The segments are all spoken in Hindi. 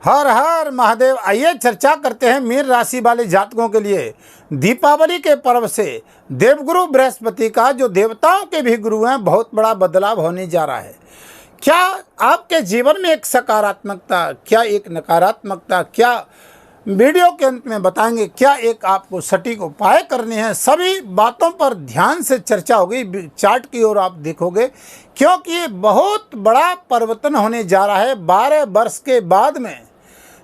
हर हर महादेव। आइए चर्चा करते हैं मीन राशि वाले जातकों के लिए दीपावली के पर्व से देवगुरु बृहस्पति का, जो देवताओं के भी गुरु हैं, बहुत बड़ा बदलाव होने जा रहा है। क्या आपके जीवन में एक सकारात्मकता, क्या एक नकारात्मकता, क्या वीडियो के अंत में बताएंगे, क्या एक आपको सटीक उपाय करने हैं, सभी बातों पर ध्यान से चर्चा होगी। चार्ट की ओर आप देखोगे, क्योंकि ये बहुत बड़ा परिवर्तन होने जा रहा है। 12 वर्ष के बाद में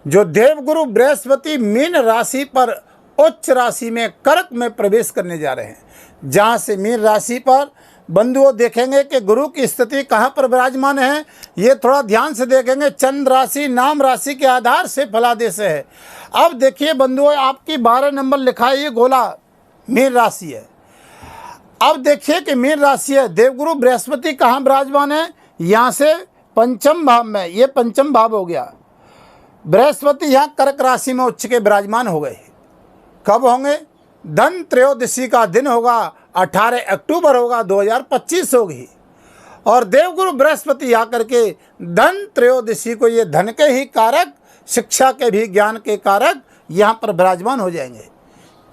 जो देवगुरु बृहस्पति मीन राशि पर उच्च राशि में कर्क में प्रवेश करने जा रहे हैं, जहां से मीन राशि पर बंधुओं देखेंगे कि गुरु की स्थिति कहां पर विराजमान है। ये थोड़ा ध्यान से देखेंगे। चंद्र राशि नाम राशि के आधार से फलादेश है। अब देखिए बंधुओं, आपकी 12 नंबर लिखा है, ये गोला मीन राशि है। अब देखिए कि मीन राशि है, देवगुरु बृहस्पति कहाँ विराजमान है, यहाँ से पंचम भाव में, ये पंचम भाव हो गया। बृहस्पति यहाँ कर्क राशि में उच्च के विराजमान हो गए। कब होंगे? धन त्रयोदशी का दिन होगा, 18 अक्टूबर होगा, 2025 होगी। और देवगुरु बृहस्पति आकर के धन त्रयोदशी को, ये धन के ही कारक, शिक्षा के भी, ज्ञान के कारक यहाँ पर विराजमान हो जाएंगे।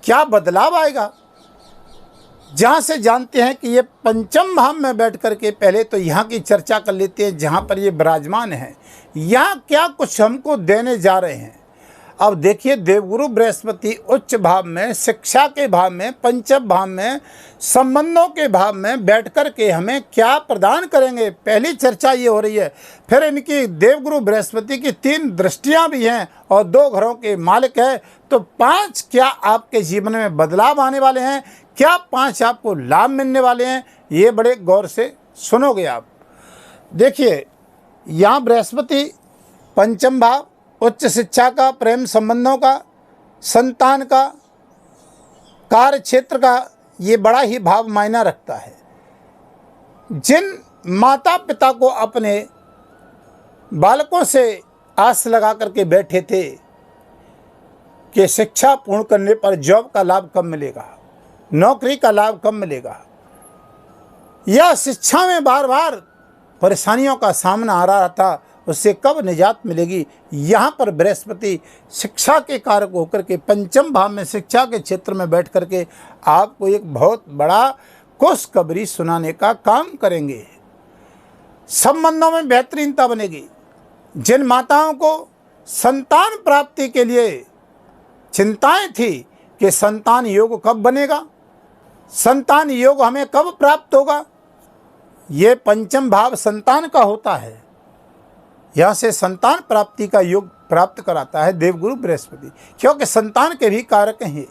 क्या बदलाव आएगा, जहाँ से जानते हैं कि ये पंचम भाव में बैठ कर के पहले तो यहाँ की चर्चा कर लेते हैं, जहाँ पर ये विराजमान है, यहाँ क्या कुछ हमको देने जा रहे हैं। अब देखिए, देवगुरु बृहस्पति उच्च भाव में, शिक्षा के भाव में, पंचम भाव में, संबंधों के भाव में बैठ कर के हमें क्या प्रदान करेंगे, पहली चर्चा ये हो रही है। फिर इनकी देवगुरु बृहस्पति की 3 दृष्टियां भी हैं और 2 घरों के मालिक है। तो 5 क्या आपके जीवन में बदलाव आने वाले हैं, क्या 5 आपको लाभ मिलने वाले हैं, ये बड़े गौर से सुनोगे आप। देखिए, यहाँ बृहस्पति पंचम भाव, उच्च शिक्षा का, प्रेम संबंधों का, संतान का, कार्य क्षेत्र का, ये बड़ा ही भाव मायना रखता है। जिन माता पिता को अपने बालकों से आस लगा करके बैठे थे कि शिक्षा पूर्ण करने पर जॉब का लाभ कब मिलेगा, नौकरी का लाभ कब मिलेगा, या शिक्षा में बार बार परेशानियों का सामना आ रहा था, उससे कब निजात मिलेगी, यहाँ पर बृहस्पति शिक्षा के कारक होकर के पंचम भाव में शिक्षा के क्षेत्र में बैठ करके आपको एक बहुत बड़ा खुशखबरी सुनाने का काम करेंगे। संबंधों में बेहतरीनता बनेगी। जिन माताओं को संतान प्राप्ति के लिए चिंताएं थी कि संतान योग कब बनेगा, संतान योग हमें कब प्राप्त होगा, ये पंचम भाव संतान का होता है। यहाँ से संतान प्राप्ति का योग प्राप्त कराता है देवगुरु बृहस्पति, क्योंकि संतान के भी कारक हैं।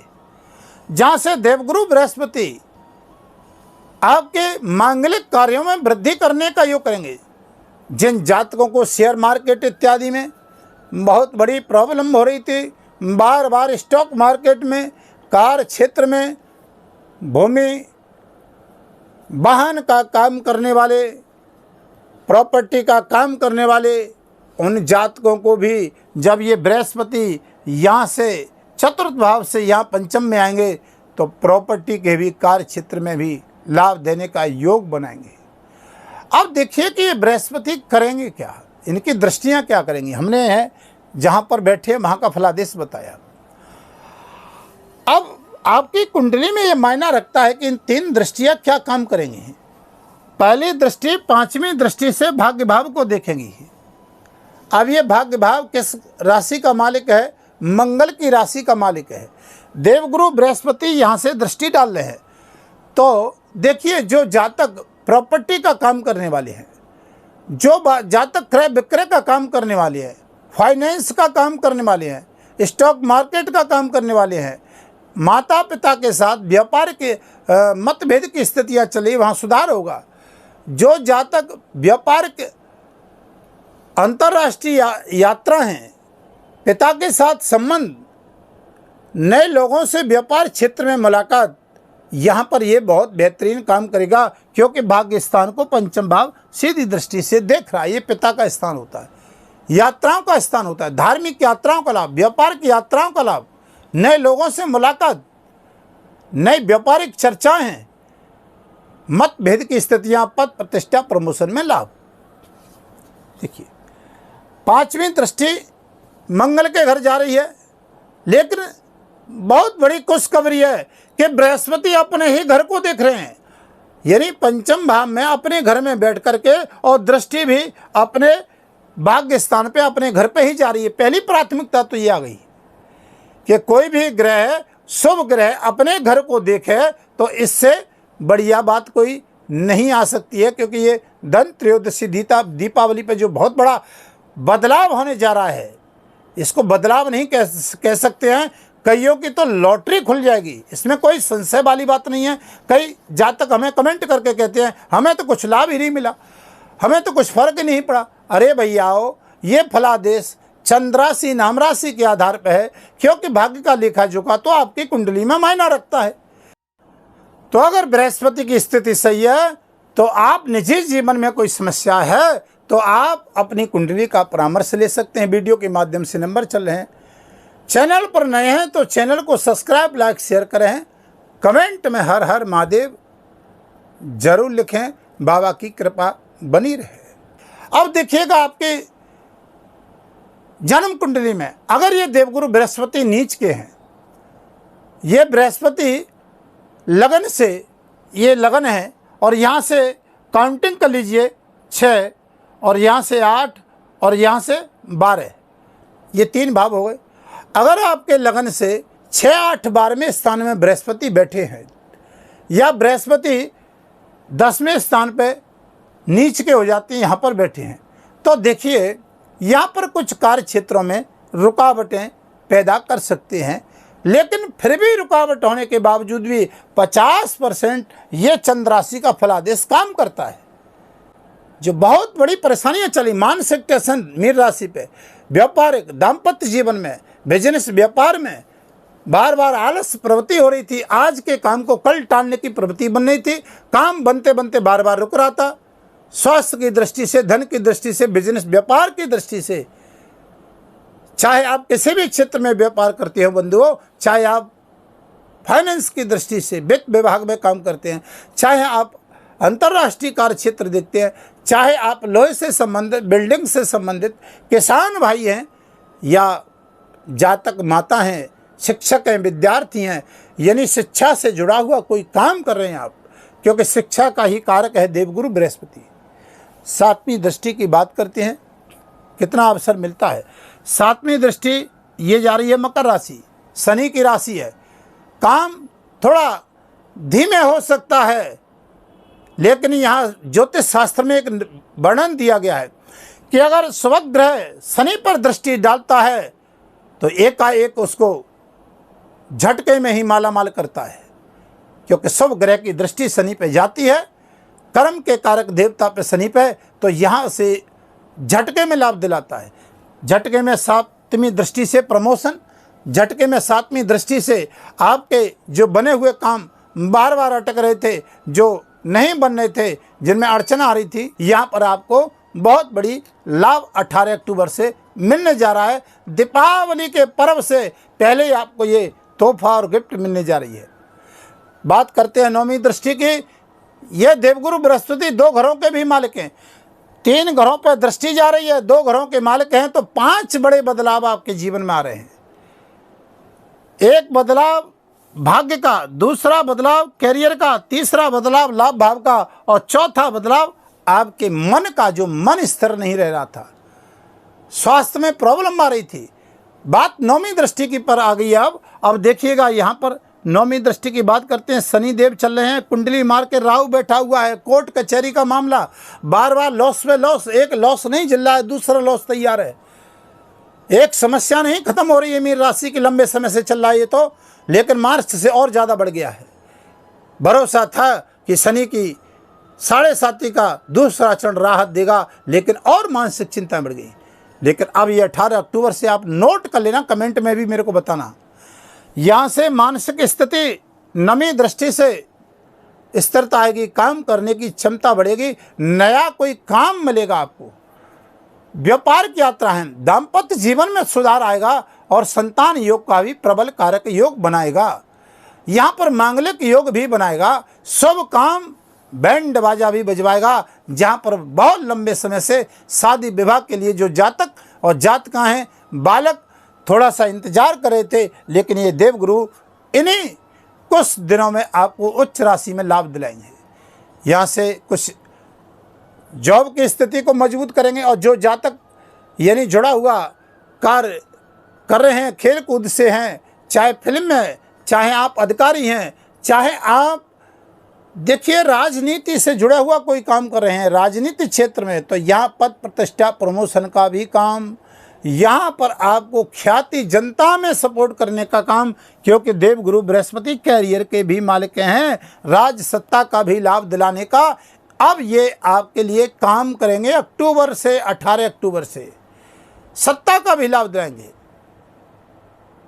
जहाँ से देवगुरु बृहस्पति आपके मांगलिक कार्यों में वृद्धि करने का योग करेंगे। जिन जातकों को शेयर मार्केट इत्यादि में बहुत बड़ी प्रॉब्लम हो रही थी, बार बार स्टॉक मार्केट में, कार्य क्षेत्र में, भूमि वाहन का काम करने वाले, प्रॉपर्टी का काम करने वाले, उन जातकों को भी जब ये बृहस्पति यहाँ से चतुर्थ भाव से यहाँ पंचम में आएंगे तो प्रॉपर्टी के भी, कार्य क्षेत्र में भी लाभ देने का योग बनाएंगे। अब देखिए कि ये बृहस्पति करेंगे क्या, इनकी दृष्टियाँ क्या करेंगी। हमने है जहाँ पर बैठे वहाँ का फलादेश बताया। अब आपकी कुंडली में ये मायना रखता है कि इन 3 दृष्टियाँ क्या काम करेंगी। पहली दृष्टि 5वीं दृष्टि से भाग्य भाव को देखेंगी। अब ये भाग्य भाव किस राशि का मालिक है? मंगल की राशि का मालिक है। देवगुरु बृहस्पति यहाँ से दृष्टि डाल रहे हैं। तो देखिए, जो जातक प्रॉपर्टी का काम करने वाले हैं, जो जातक क्रय विक्रय का काम करने वाले हैं, फाइनेंस का काम करने वाले हैं, स्टॉक मार्केट का काम करने वाले हैं, माता पिता के साथ व्यापार के मतभेद की स्थितियाँ चली, वहाँ सुधार होगा। जो जातक व्यापार के अंतर्राष्ट्रीय यात्रा हैं, पिता के साथ संबंध, नए लोगों से व्यापार क्षेत्र में मुलाकात, यहाँ पर ये बहुत बेहतरीन काम करेगा, क्योंकि भाग्य स्थान को पंचम भाव सीधी दृष्टि से देख रहा है। ये पिता का स्थान होता है, यात्राओं का स्थान होता है, धार्मिक यात्राओं का लाभ, व्यापार की यात्राओं का लाभ, नए लोगों से मुलाकात, नई व्यापारिक चर्चाएं हैं, मतभेद की स्थितियां, पद प्रतिष्ठा, प्रमोशन में लाभ। देखिए, 5वीं दृष्टि मंगल के घर जा रही है, लेकिन बहुत बड़ी खुशखबरी है कि बृहस्पति अपने ही घर को देख रहे हैं, यानी पंचम भाव में अपने घर में बैठ करके, और दृष्टि भी अपने भाग्य स्थान पे अपने घर पे ही जा रही है। पहली प्राथमिकता तो ये आ गई कि कोई भी ग्रह, शुभ ग्रह अपने घर को देखे तो इससे बढ़िया बात कोई नहीं आ सकती है, क्योंकि ये धन त्रयोदशी दीपावली पे जो बहुत बड़ा बदलाव होने जा रहा है, इसको बदलाव नहीं कह सकते हैं, कईयों की तो लॉटरी खुल जाएगी, इसमें कोई संशय वाली बात नहीं है। कई जातक हमें कमेंट करके कहते हैं हमें तो कुछ लाभ ही नहीं मिला, हमें तो कुछ फर्क ही नहीं पड़ा। अरे भैयाओ, ये फलादेश चंद्राशि नाम राशि के आधार पर है, क्योंकि भाग्य का लेखा जोखा तो आपकी कुंडली में मायना रखता है। तो अगर बृहस्पति की स्थिति सही है तो आप निजी जीवन में कोई समस्या है तो आप अपनी कुंडली का परामर्श ले सकते हैं। वीडियो के माध्यम से नंबर चल रहे हैं। चैनल पर नए हैं तो चैनल को सब्सक्राइब, लाइक, शेयर करें। कमेंट में हर हर महादेव जरूर लिखें। बाबा की कृपा बनी रहे। अब देखिएगा, आपके जन्म कुंडली में अगर ये देवगुरु बृहस्पति नीच के हैं, ये बृहस्पति लगन से, ये लगन है और यहाँ से काउंटिंग कर लीजिए 6 और यहाँ से 8 और यहाँ से 12, ये 3 भाव हो गए। अगर आपके लगन से 6, 8, 12वें स्थान में बृहस्पति बैठे हैं या बृहस्पति 10वें स्थान पे नीच के हो जाते हैं, यहाँ पर बैठे हैं, तो देखिए यहाँ पर कुछ कार्य क्षेत्रों में रुकावटें पैदा कर सकते हैं। लेकिन फिर भी रुकावट होने के बावजूद भी 50% ये चंद्र राशि का फलादेश काम करता है। जो बहुत बड़ी परेशानियां चली, मानसिक टेंशन मीन राशि पे, व्यापारिक दाम्पत्य जीवन में, बिजनेस व्यापार में बार बार आलस प्रवृत्ति हो रही थी। आज के काम को कल टालने की प्रवृत्ति बन रही थी। काम बनते बनते बार बार रुक रहा था। स्वास्थ्य की दृष्टि से, धन की दृष्टि से, बिजनेस व्यापार की दृष्टि से, चाहे आप किसी भी क्षेत्र में व्यापार करते हो बंधुओं, चाहे आप फाइनेंस की दृष्टि से वित्त विभाग में काम करते हैं, चाहे आप अंतर्राष्ट्रीय कार्य क्षेत्र देखते हैं, चाहे आप लोहे से संबंधित, बिल्डिंग से संबंधित, किसान भाई हैं या जातक माता हैं, शिक्षक हैं, विद्यार्थी हैं, यानी शिक्षा से जुड़ा हुआ कोई काम कर रहे हैं आप, क्योंकि शिक्षा का ही कारक है देवगुरु बृहस्पति। 7वीं दृष्टि की बात करते हैं, कितना अवसर मिलता है। 7वीं दृष्टि ये जा रही है मकर राशि, शनि की राशि है। काम थोड़ा धीमे हो सकता है, लेकिन यहाँ ज्योतिष शास्त्र में एक वर्णन दिया गया है कि अगर स्वग्रह शनि पर दृष्टि डालता है तो एकाएक उसको झटके में ही मालामाल करता है, क्योंकि शुभ ग्रह की दृष्टि शनि पे जाती है, कर्म के कारक देवता पे शनि पे, तो यहाँ से झटके में लाभ दिलाता है। झटके में 7वीं दृष्टि से प्रमोशन, झटके में 7वीं दृष्टि से आपके जो बने हुए काम बार बार अटक रहे थे, जो नहीं बन रहे थे, जिनमें अड़चन आ रही थी, यहाँ पर आपको बहुत बड़ी लाभ 18 अक्टूबर से मिलने जा रहा है। दीपावली के पर्व से पहले ही आपको ये तोहफा और गिफ्ट मिलने जा रही है। बात करते हैं 9वीं दृष्टि की। ये देवगुरु बृहस्पति 2 घरों के भी मालिक हैं। 3 घरों पर दृष्टि जा रही है, 2 घरों के मालिक हैं, तो 5 बड़े बदलाव आपके जीवन में आ रहे हैं। एक बदलाव भाग्य का, दूसरा बदलाव कैरियर का, तीसरा बदलाव लाभ भाव का, और चौथा बदलाव आपके मन का, जो मन स्थिर नहीं रह रहा था, स्वास्थ्य में प्रॉब्लम आ रही थी। बात 9वीं दृष्टि की पर आ गई है। अब देखिएगा, यहाँ पर 9वीं दृष्टि की बात करते हैं। शनि देव चल रहे हैं, कुंडली मार के राहु बैठा हुआ है। कोर्ट कचहरी का मामला, बार बार लॉस पे लॉस, एक लॉस नहीं झेल रहा है, दूसरा लॉस तैयार है। एक समस्या नहीं खत्म हो रही है मीन राशि की, लंबे समय से चल रहा है ये तो, लेकिन मार्च से और ज़्यादा बढ़ गया है। भरोसा था कि शनि की 7.5 का दूसरा चरण राहत देगा, लेकिन और मानसिक चिंता बढ़ गई। लेकिन अब ये 18 अक्टूबर से आप नोट कर लेना, कमेंट में भी मेरे को बताना। यहाँ से मानसिक स्थिति 9वीं दृष्टि से स्थिरता आएगी, काम करने की क्षमता बढ़ेगी, नया कोई काम मिलेगा आपको, व्यापार की यात्रा है, दाम्पत्य जीवन में सुधार आएगा, और संतान योग का भी प्रबल कारक योग बनाएगा। यहाँ पर मांगलिक योग भी बनाएगा, शुभ काम बैंड बाजा भी बजवाएगा। जहाँ पर बहुत लंबे समय से शादी विवाह के लिए जो जातक और जातका हैं बालक थोड़ा सा इंतजार कर रहे थे, लेकिन ये देवगुरु इन्हीं कुछ दिनों में आपको उच्च राशि में लाभ दिलाएंगे। यहाँ से कुछ जॉब की स्थिति को मजबूत करेंगे। और जो जातक यानी जुड़ा हुआ कार्य कर रहे हैं, खेल कूद से हैं, चाहे फिल्म में, चाहे आप अधिकारी हैं, चाहे आप देखिए राजनीति से जुड़ा हुआ कोई काम कर रहे हैं, राजनीति क्षेत्र में, तो यहाँ पद प्रतिष्ठा प्रमोशन का भी काम, यहाँ पर आपको ख्याति जनता में सपोर्ट करने का काम, क्योंकि देवगुरु बृहस्पति कैरियर के भी मालिक हैं, राज सत्ता का भी लाभ दिलाने का अब ये आपके लिए काम करेंगे। अक्टूबर से 18 अक्टूबर से सत्ता का भी लाभ दिलाएंगे।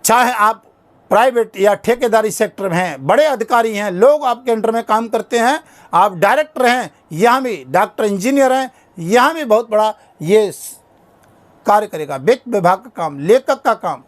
चाहे आप प्राइवेट या ठेकेदारी सेक्टर में हैं, बड़े अधिकारी हैं, लोग आपके अंडर में काम करते हैं, आप डायरेक्टर हैं, यहाँ भी डॉक्टर इंजीनियर हैं, यहाँ भी बहुत बड़ा ये कार्य करेगा। वित्त विभाग का काम, लेखक का काम।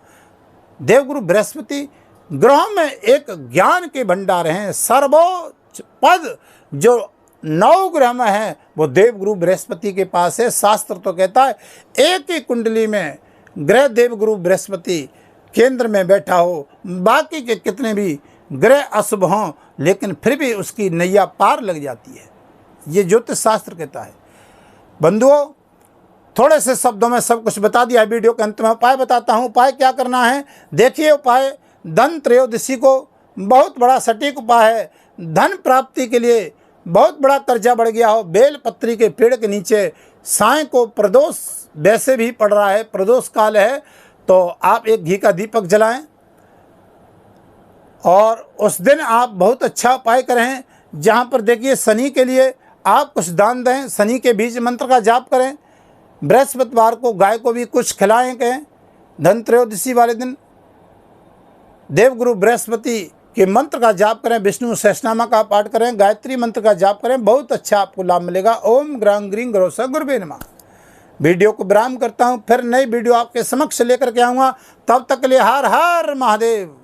देवगुरु बृहस्पति ग्रहों में एक ज्ञान के भंडार हैं। सर्वोच्च पद जो 9 ग्रह में है वो देवगुरु बृहस्पति के पास है। शास्त्र तो कहता है एक ही कुंडली में ग्रह देवगुरु बृहस्पति केंद्र में बैठा हो, बाकी के कितने भी ग्रह अशुभ हों, लेकिन फिर भी उसकी नैया पार लग जाती है। ये ज्योतिष शास्त्र कहता है। बंधुओं, थोड़े से शब्दों में सब कुछ बता दिया। वीडियो के अंत में उपाय बताता हूँ। उपाय क्या करना है देखिए। उपाय धन त्रयोदशी को बहुत बड़ा सटीक उपाय है। धन प्राप्ति के लिए बहुत बड़ा कर्जा बढ़ गया हो, बेल पत्री के पेड़ के नीचे साय को प्रदोष वैसे भी पड़ रहा है, प्रदोष काल है, तो आप एक घी का दीपक जलाएं और उस दिन आप बहुत अच्छा उपाय करें। जहाँ पर देखिए शनि के लिए आप कुछ दान दें, शनि के बीज मंत्र का जाप करें, बृहस्पतिवार को गाय को भी कुछ खिलाएं कहें। धन त्रयोदशी वाले दिन देवगुरु बृहस्पति के मंत्र का जाप करें, विष्णु सहस्रनामा का पाठ करें, गायत्री मंत्र का जाप करें, बहुत अच्छा आपको लाभ मिलेगा। ओम ग्रां ग्रीं ग्रोसा गुरुवे नमः। वीडियो को विराम करता हूँ, फिर नई वीडियो आपके समक्ष लेकर के आऊँगा। तब तक के लिए हर हर महादेव।